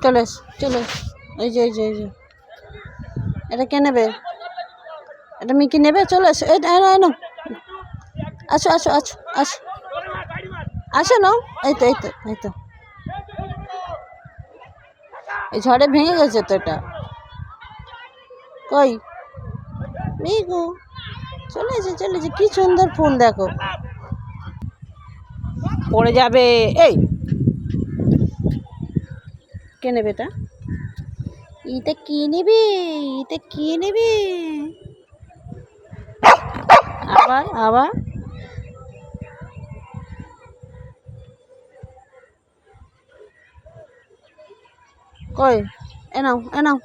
চলে এস, চলে এস। এই যে এটা কে নেবে? এটা মিকি নেবে? চলে এসো। এই না, আসো আসো আসো আসো আসো নাও। এই তো এই ঝড়ে ভেঙে গেছে তো এটা। কই মিকু? চলে এসে কি সুন্দর ফুল দেখো। পড়ে যাবে। এই কে নেবে এটা? এটা কি নেবে? এটা কি নেবে? আবার কই? এ নাও